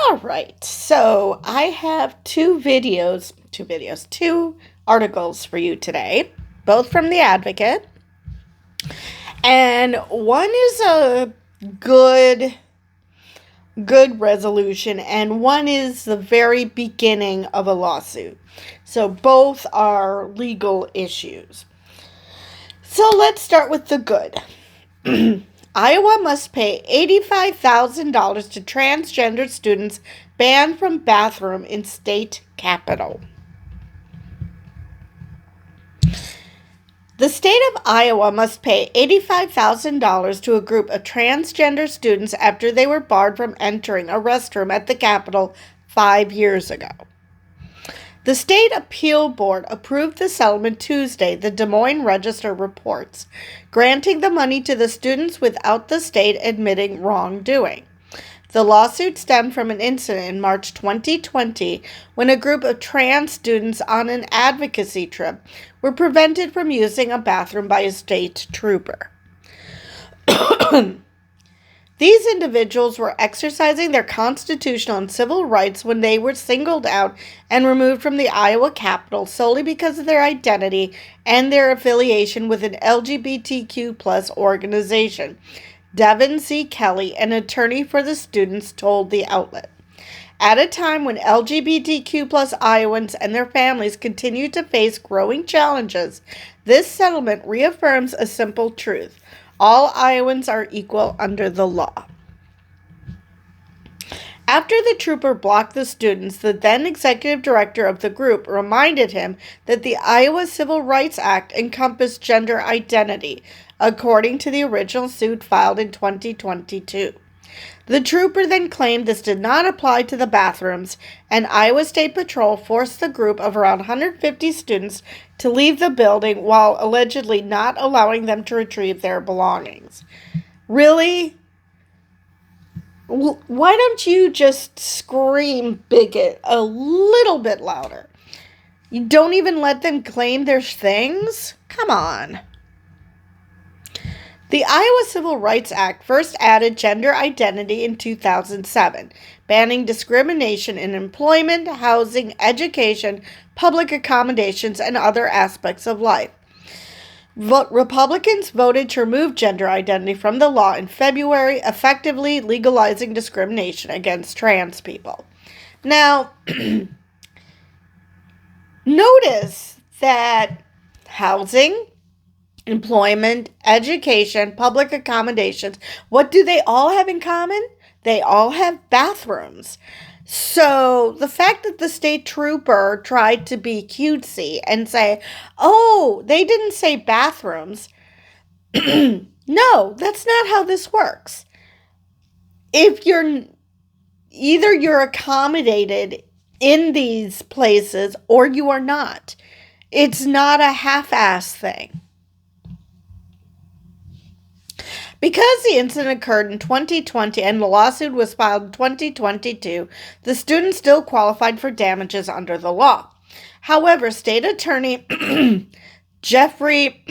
All right, so I have two articles for you today, both from The Advocate. And one is a good good resolution and one is the very beginning of a lawsuit. So both are legal issues. So let's start with the good. Iowa must pay $85,000 to transgender students banned from bathroom in state capitol. The state of Iowa must pay $85,000 to a group of transgender students after they were barred from entering a restroom at the Capitol 5 years ago. The State Appeal Board approved the settlement Tuesday, the Des Moines Register reports, granting the money to the students without the state admitting wrongdoing. The lawsuit stemmed from an incident in March 2020 when a group of trans students on an advocacy trip were prevented from using a bathroom by a state trooper. These individuals were exercising their constitutional and civil rights when they were singled out and removed from the Iowa Capitol solely because of their identity and their affiliation with an LGBTQ+ organization. Devin C. Kelly, an attorney for the students, told the outlet. At a time when LGBTQ+ Iowans and their families continue to face growing challenges, this settlement reaffirms a simple truth. All Iowans are equal under the law. After the trooper blocked the students, the then executive director of the group reminded him that the Iowa Civil Rights Act encompassed gender identity, according to the original suit filed in 2022. The trooper then claimed this did not apply to the bathrooms, and Iowa State Patrol forced the group of around 150 students to leave the building while allegedly not allowing them to retrieve their belongings. Really? Why don't you just scream bigot a little bit louder? You don't even let them claim their things? Come on. The Iowa Civil Rights Act first added gender identity in 2007, banning discrimination in employment, housing, education, public accommodations, and other aspects of life. Republicans voted to remove gender identity from the law in February, effectively legalizing discrimination against trans people. Now, notice that housing, employment, education, public accommodations, what do they all have in common? They all have bathrooms. So the fact that the state trooper tried to be cutesy and say, oh, they didn't say bathrooms. No, that's not how this works. If you're accommodated in these places or you are not. It's not a half-ass thing. Because the incident occurred in 2020 and the lawsuit was filed in 2022, the student still qualified for damages under the law. However, State Attorney Jeffrey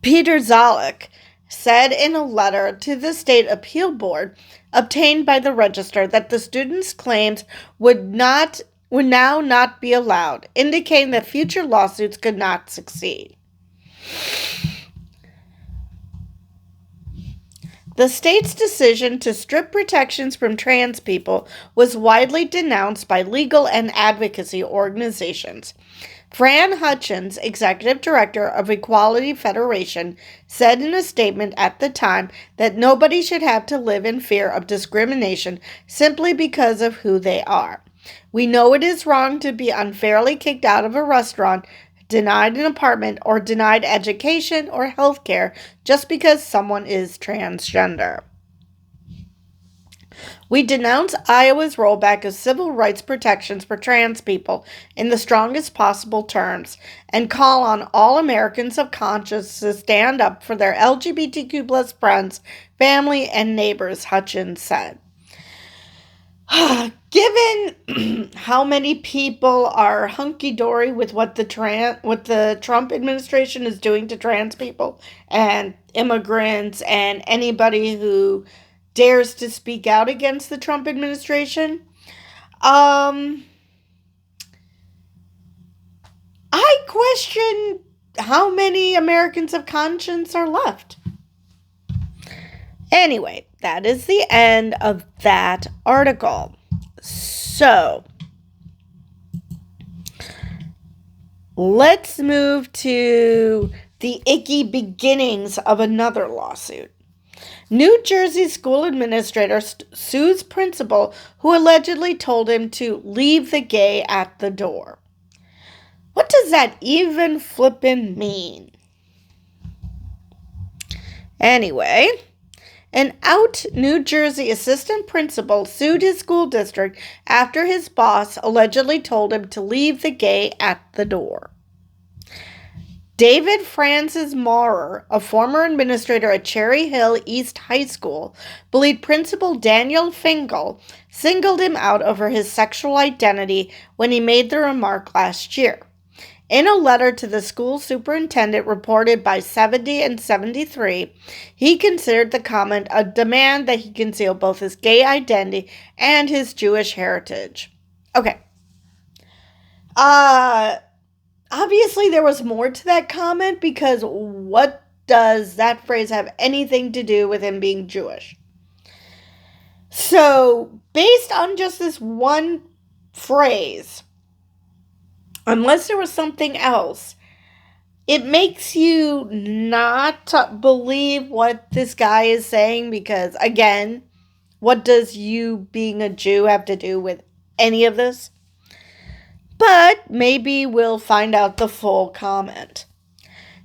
Peter Zalek said in a letter to the State Appeal Board obtained by the Register that the student's claims would now not be allowed, indicating that future lawsuits could not succeed. The state's decision to strip protections from trans people was widely denounced by legal and advocacy organizations. Fran Hutchins, executive director of Equality Federation, said in a statement at the time that nobody should have to live in fear of discrimination simply because of who they are. We know it is wrong to be unfairly kicked out of a restaurant, denied an apartment, or denied education or health care just because someone is transgender. We denounce Iowa's rollback of civil rights protections for trans people in the strongest possible terms and call on all Americans of conscience to stand up for their LGBTQ plus friends, family, and neighbors, Hutchins said. Given how many people are hunky-dory with what the Trump administration is doing to trans people and immigrants and anybody who dares to speak out against the Trump administration. I question how many Americans of conscience are left. Anyway, that is the end of that article. So, let's move to the icky beginnings of another lawsuit. New Jersey school administrator sues principal who allegedly told him to leave the gay at the door. What does that even flippin' mean? Anyway, an out New Jersey assistant principal sued his school district after his boss allegedly told him to leave the gay at the door. David Francis Maurer, a former administrator at Cherry Hill East High School, believed Principal Daniel Finkel singled him out over his sexual identity when he made the remark last year. In a letter to the school superintendent reported by 70 and 73, he considered the comment a demand that he conceal both his gay identity and his Jewish heritage. Okay. Obviously there was more to that comment, because what does that phrase have anything to do with him being Jewish? So, based on just this one phrase, unless there was something else, it makes you not believe what this guy is saying, because, again, what does you being a Jew have to do with any of this? But maybe we'll find out the full comment.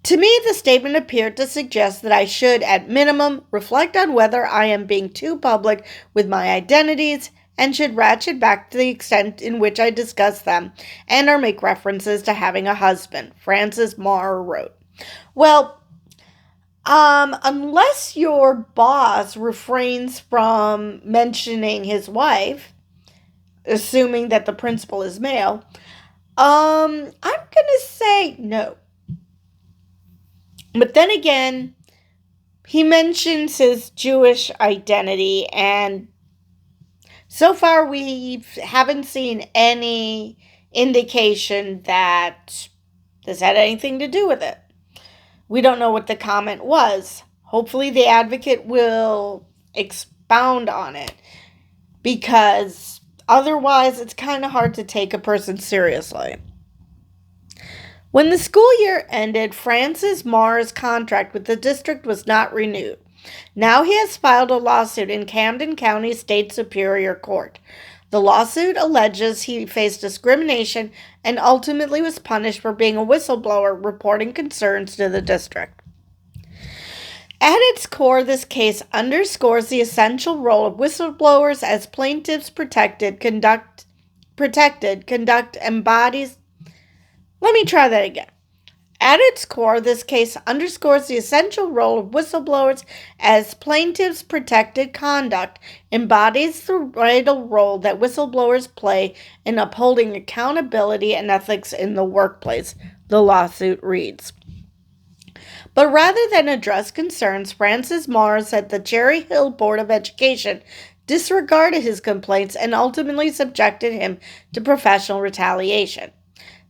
To me, the statement appeared to suggest that I should, at minimum, reflect on whether I am being too public with my identities and should ratchet back to the extent in which I discuss them and or make references to having a husband, Francis Maurer wrote. Well, unless your boss refrains from mentioning his wife, assuming that the principal is male, I'm going to say no. But then again, he mentions his Jewish identity, and so far we haven't seen any indication that this had anything to do with it. We don't know what the comment was. Hopefully the advocate will expound on it, because otherwise it's kind of hard to take a person seriously. When the school year ended, Francis Maurer's contract with the district was not renewed. Now he has filed a lawsuit in Camden County State Superior Court. The lawsuit alleges he faced discrimination and ultimately was punished for being a whistleblower reporting concerns to the district. At its core, this case underscores the essential role of whistleblowers as plaintiffs embodies. Let me try that again. At its core, this case underscores the essential role of whistleblowers as plaintiffs' protected conduct embodies the vital role that whistleblowers play in upholding accountability and ethics in the workplace, the lawsuit reads. But rather than address concerns, Francis Maurer said the Cherry Hill Board of Education disregarded his complaints and ultimately subjected him to professional retaliation.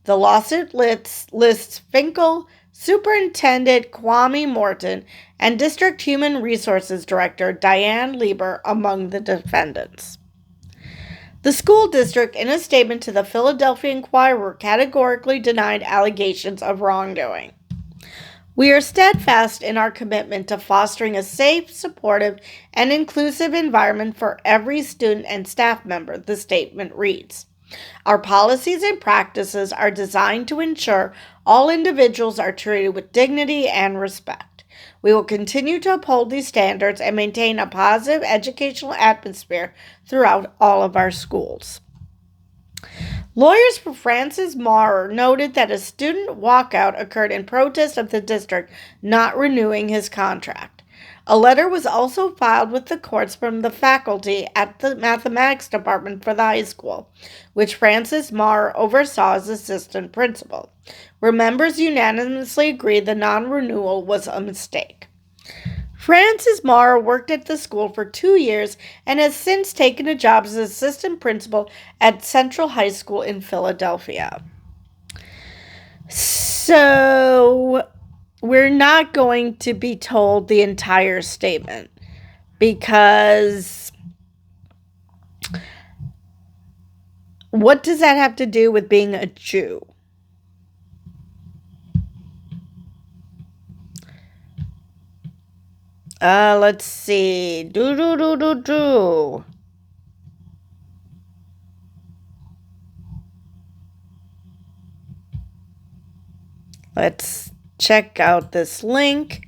The lawsuit lists Finkel, Superintendent Kwame Morton, and District Human Resources Director Diane Lieber among the defendants. The school district, in a statement to the Philadelphia Inquirer, categorically denied allegations of wrongdoing. We are steadfast in our commitment to fostering a safe, supportive, and inclusive environment for every student and staff member, the statement reads. Our policies and practices are designed to ensure all individuals are treated with dignity and respect. We will continue to uphold these standards and maintain a positive educational atmosphere throughout all of our schools. Lawyers for Francis Maurer noted that a student walkout occurred in protest of the district not renewing his contract. A letter was also filed with the courts from the faculty at the mathematics department for the high school, which Francis Maurer oversaw as assistant principal, where members unanimously agreed the non-renewal was a mistake. Frances Morrow worked at the school for 2 years and has since taken a job as assistant principal at Central High School in Philadelphia. So, we're not going to be told the entire statement because what does that have to do with being a Jew? Let's see. Let's check out this link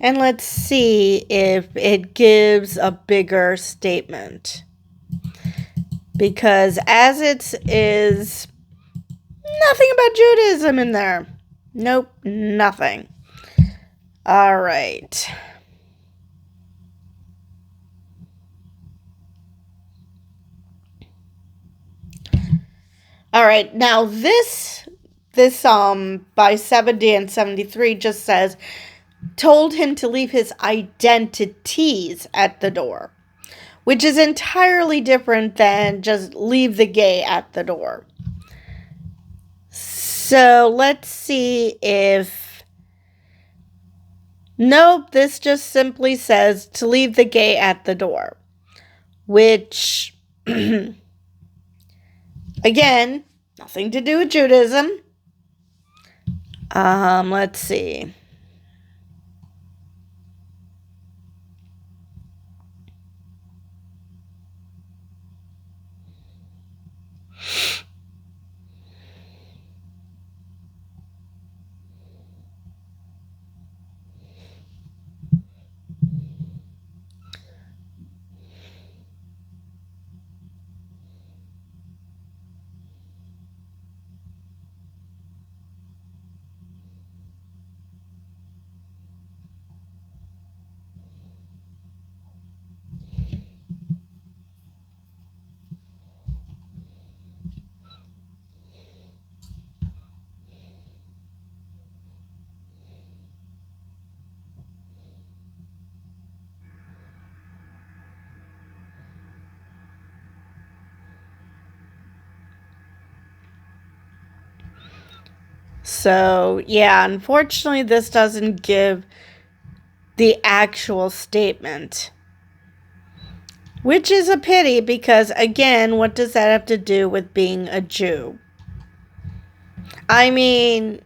and let's see if it gives a bigger statement. Because as it is, nothing about Judaism in there. Nope, nothing. All right. All right, now this by 70 and 73 just says, told him to leave his identities at the door, which is entirely different than just leave the gay at the door. So let's see if... Nope, this just simply says to leave the gay at the door, which... Again, nothing to do with Judaism. Let's see. So, yeah, unfortunately, this doesn't give the actual statement, which is a pity because, again, what does that have to do with being a Jew? I mean,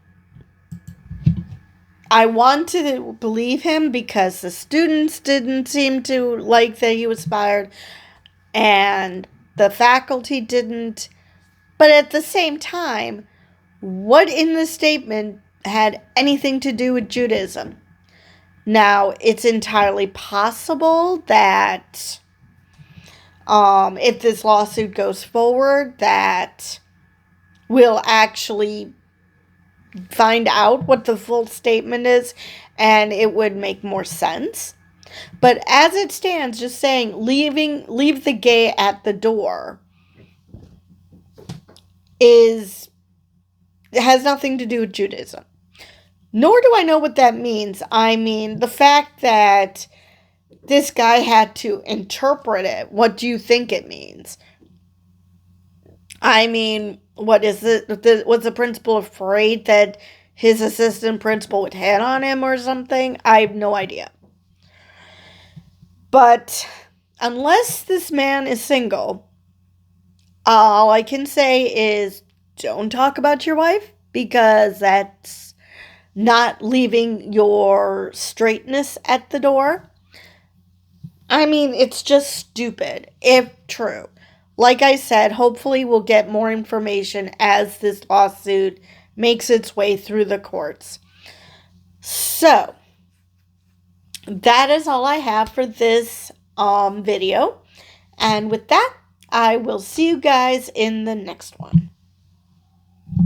I want to believe him because the students didn't seem to like that he was fired and the faculty didn't. But at the same time, what in the statement had anything to do with Judaism? Now, it's entirely possible that if this lawsuit goes forward, that we'll actually find out what the full statement is and it would make more sense. But as it stands, just saying leave the gay at the door has nothing to do with Judaism. Nor do I know what that means. I mean, the fact that this guy had to interpret it, what do you think it means? I mean, what is it? Was the principal afraid that his assistant principal would hit on him or something? I have no idea. But unless this man is single, all I can say is don't talk about your wife because that's not leaving your straightness at the door. I mean, it's just stupid, if true. Like I said, hopefully we'll get more information as this lawsuit makes its way through the courts. So, that is all I have for this video. And with that, I will see you guys in the next one.